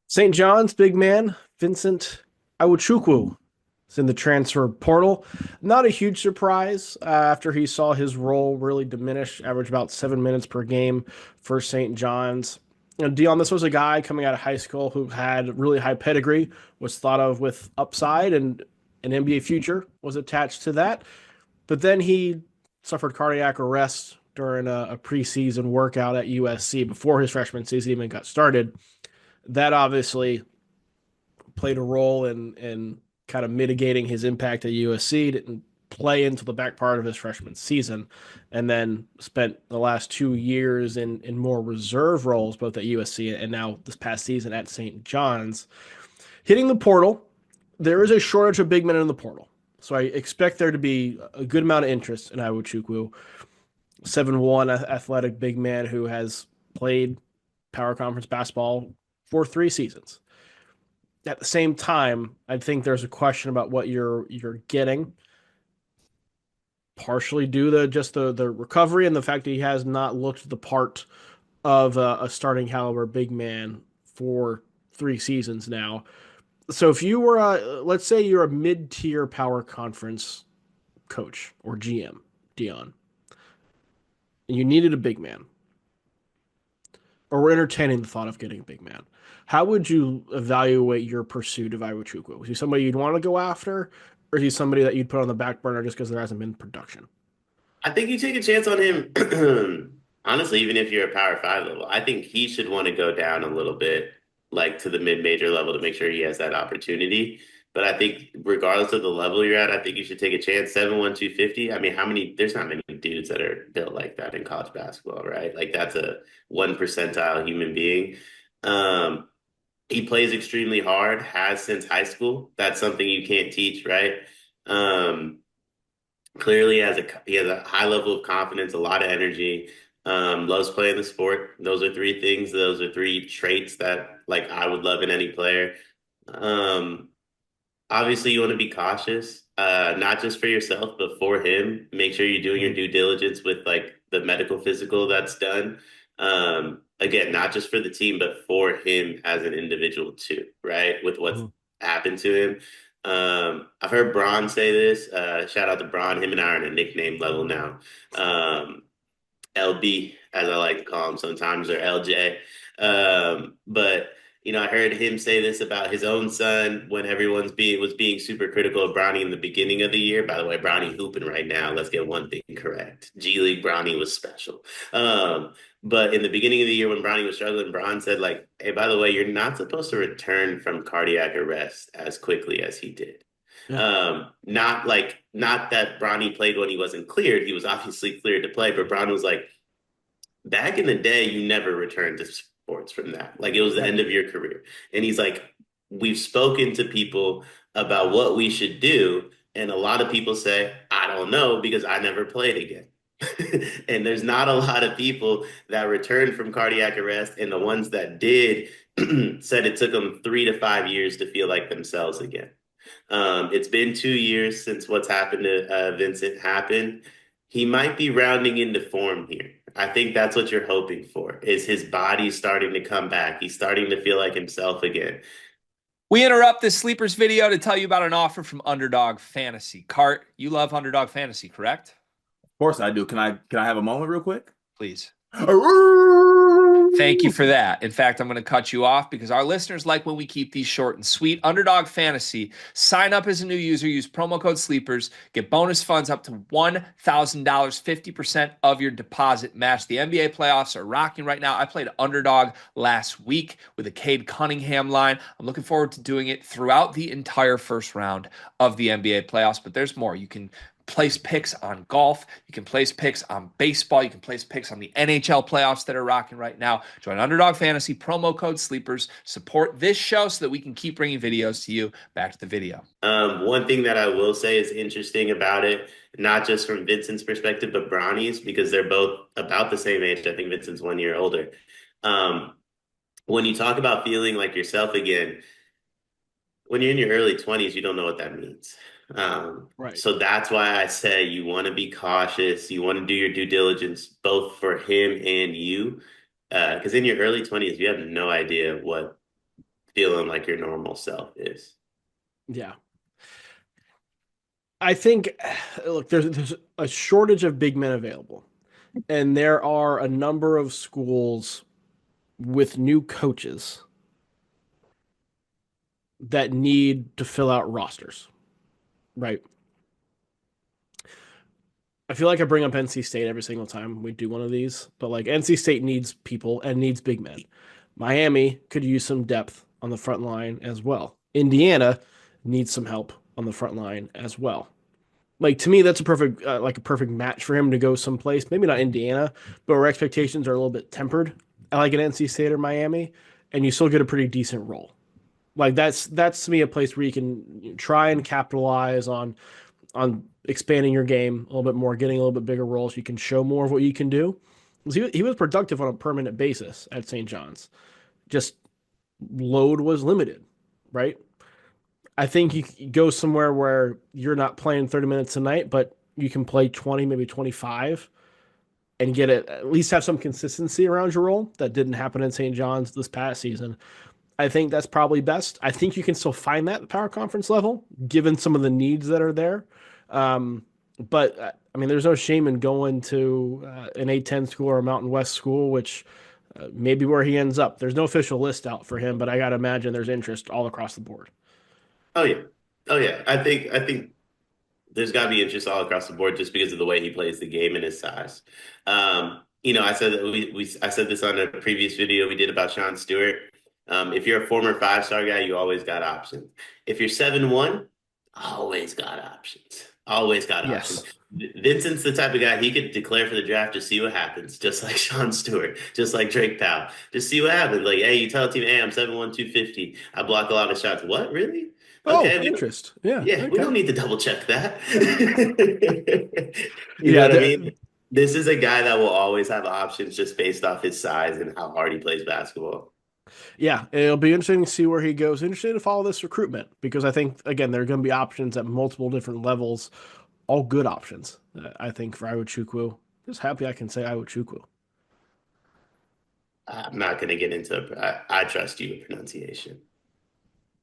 St. John's big man, Vincent Iwuchukwu, is in the transfer portal. Not a huge surprise after he saw his role really diminish, average about 7 minutes per game for St. John's. Dion, this was a guy coming out of high school who had really high pedigree, was thought of with upside, and an NBA future was attached to that. But then he suffered cardiac arrest during a preseason workout at USC before his freshman season even got started. That obviously played a role in kind of mitigating his impact at USC. Didn't play into the back part of his freshman season, and then spent the last 2 years in more reserve roles, both at USC and now this past season at St. John's. Hitting the portal, there is a shortage of big men in the portal. So I expect there to be a good amount of interest in Iwuchukwu, 7'1" athletic big man who has played power conference basketball for 3 seasons. At the same time, I think there's a question about what you're getting, partially due to just the recovery and the fact that he has not looked the part of a starting caliber big man for 3 seasons now. So if you were let's say you're a mid-tier power conference coach or GM, Dion, and you needed a big man, or were entertaining the thought of getting a big man, how would you evaluate your pursuit of Iwachukwu? Was he somebody you'd want to go after, or is he somebody that you'd put on the back burner just because there hasn't been production? I think you take a chance on him. Honestly, even if you're a Power Five level, I think he should want to go down a little bit, like to the mid-major level to make sure he has that opportunity. But I think regardless of the level you're at, I think you should take a chance. 7'1", 250. I mean, how many, there's not many dudes that are built like that in college basketball, right? Like that's a 1 percentile human being. Um, he plays extremely hard, has since high school. That's something you can't teach, right? Um, Clearly he has a high level of confidence, a lot of energy, loves playing the sport. Those are three things. Those are three traits that like I would love in any player. Um, Obviously you want to be cautious, not just for yourself, but for him. Make sure you're doing your Mhm. due diligence with like the medical physical that's done. Again, not just for the team, but for him as an individual too, right? With what's Mhm. happened to him. I've heard Braun say this. Shout out to Braun. Him and I are on a nickname level now. LB, as I like to call him sometimes, or LJ. But I heard him say this about his own son when everyone's being was being super critical of Brownie in the beginning of the year. By the way, Brownie hooping right now. Let's get one thing correct. G League Brownie was special. But in the beginning of the year when Brownie was struggling, Braun said, like, hey, by the way, you're not supposed to return from cardiac arrest as quickly as he did. Yeah. Not that Bronny played when he wasn't cleared. He was obviously cleared to play, but Bron was like, back in the day, you never returned to sports from that. Like it was the Yeah. end of your career. And he's like, we've spoken to people about what we should do. And a lot of people say, I don't know because I never played again. And there's not a lot of people that returned from cardiac arrest. And the ones that did said it took them 3 to 5 years to feel like themselves again. It's been 2 years since what's happened to Vincent happened. He might be rounding into form here. I think that's what you're hoping for, is his body starting to come back. He's starting to feel like himself again. We interrupt this sleepers video to tell you about an offer from Underdog Fantasy. Cart, you love Underdog Fantasy, correct? Of course I do. Can I have a moment real quick? Please. Thank you for that. In fact, I'm going to cut you off because our listeners like when we keep these short and sweet. Underdog Fantasy. Sign up as a new user, use promo code SLEEPERS, get bonus funds up to $1,000, 50% of your deposit match. The NBA playoffs are rocking right now. I played Underdog last week with a Cade Cunningham line. I'm looking forward to doing it throughout the entire first round of the NBA playoffs, but there's more. You can place picks on golf. You can place picks on baseball. You can place picks on the NHL playoffs that are rocking right now. Join Underdog Fantasy, promo code SLEEPERS. Support this show so that we can keep bringing videos to you. Back to the video. One thing that I will say is interesting about it, not just from Vincent's perspective, but Bronny's, because they're both about the same age. I think Vincent's 1 year older. Um, when you talk about feeling like yourself again, when you're in your early 20s, you don't know what that means. Right. So that's why I say you want to be cautious. You want to do your due diligence, both for him and you. Because in your early 20s, you have no idea what feeling like your normal self is. Yeah. I think, look, there's a shortage of big men available, and there are a number of schools with new coaches that need to fill out rosters, right? I feel like I bring up NC State every single time we do one of these, but like NC State needs people and needs big men. Miami could use some depth on the front line as well. Indiana needs some help on the front line as well. Like to me, that's a perfect match for him to go someplace. Maybe not Indiana, but where expectations are a little bit tempered. I like an NC State or Miami, and you still get a pretty decent role. Like that's to me a place where you can try and capitalize on expanding your game a little bit more, getting a little bit bigger roles. You can show more of what you can do. He was productive on a permanent basis at St. John's. Just load was limited, right? I think you go somewhere where you're not playing 30 minutes a night, but you can play 20, maybe 25 and get it, at least have some consistency around your role. That didn't happen in St. John's this past season. I think that's probably best. I think you can still find that at the power conference level, given some of the needs that are there. But I mean, there's no shame in going to an A10 school or a Mountain West school, which maybe where he ends up. There's no official list out for him, but I got to imagine there's interest all across the board. Oh yeah. Oh yeah. I think there's got to be interest all across the board just because of the way he plays the game and his size. I said that I said this on a previous video we did about Sean Stewart. If you're a former five-star guy, you always got options. If you're 7'1", always got options. Always got options. Yes. Vincent's the type of guy he could declare for the draft to see what happens, just like Sean Stewart, just like Drake Powell. Just see what happens. Like, hey, you tell a team, hey, I'm 7'1", 250. I block a lot of shots. What, really? Oh, Okay, interest. Yeah. yeah, we Okay. don't need to double check that. You know Yeah. what I mean? This is a guy that will always have options just based off his size and how hard he plays basketball. Yeah. It'll be interesting to see where he goes. Interesting to follow this recruitment because I think, again, there are going to be options at multiple different levels, all good options, I think, for Iwuchukwu. Just happy I can say Iwuchukwu. I'm not going to get into I trust you with pronunciation.